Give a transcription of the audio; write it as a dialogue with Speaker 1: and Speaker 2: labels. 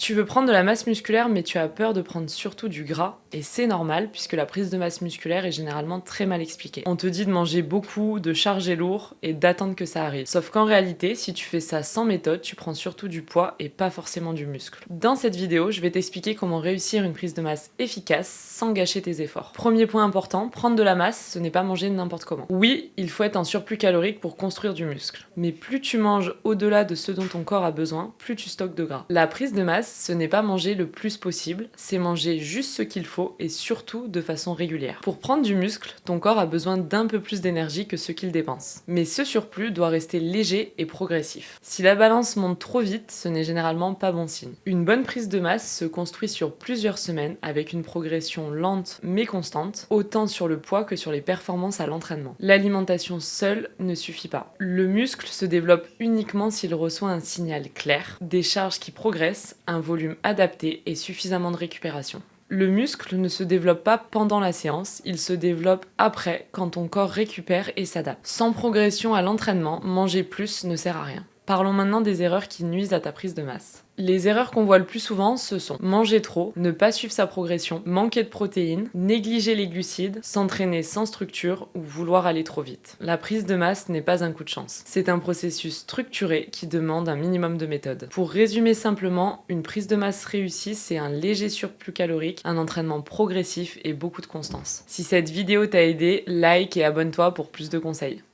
Speaker 1: Tu veux prendre de la masse musculaire mais tu as peur de prendre surtout du gras, et c'est normal puisque la prise de masse musculaire est généralement très mal expliquée. On te dit de manger beaucoup, de charger lourd et d'attendre que ça arrive. Sauf qu'en réalité, si tu fais ça sans méthode, tu prends surtout du poids et pas forcément du muscle. Dans cette vidéo, je vais t'expliquer comment réussir une prise de masse efficace sans gâcher tes efforts. Premier point important, prendre de la masse, ce n'est pas manger n'importe comment. Oui, il faut être en surplus calorique pour construire du muscle, mais plus tu manges au-delà de ce dont ton corps a besoin, plus tu stockes de gras. La prise de masse, ce n'est pas manger le plus possible, c'est manger juste ce qu'il faut et surtout de façon régulière. Pour prendre du muscle, ton corps a besoin d'un peu plus d'énergie que ce qu'il dépense. Mais ce surplus doit rester léger et progressif. Si la balance monte trop vite, ce n'est généralement pas bon signe. Une bonne prise de masse se construit sur plusieurs semaines avec une progression lente mais constante, autant sur le poids que sur les performances à l'entraînement. L'alimentation seule ne suffit pas. Le muscle se développe uniquement s'il reçoit un signal clair, des charges qui progressent, un volume adapté et suffisamment de récupération. Le muscle ne se développe pas pendant la séance, il se développe après, quand ton corps récupère et s'adapte. Sans progression à l'entraînement, manger plus ne sert à rien. Parlons maintenant des erreurs qui nuisent à ta prise de masse. Les erreurs qu'on voit le plus souvent, ce sont manger trop, ne pas suivre sa progression, manquer de protéines, négliger les glucides, s'entraîner sans structure ou vouloir aller trop vite. La prise de masse n'est pas un coup de chance. C'est un processus structuré qui demande un minimum de méthode. Pour résumer simplement, une prise de masse réussie, c'est un léger surplus calorique, un entraînement progressif et beaucoup de constance. Si cette vidéo t'a aidé, like et abonne-toi pour plus de conseils.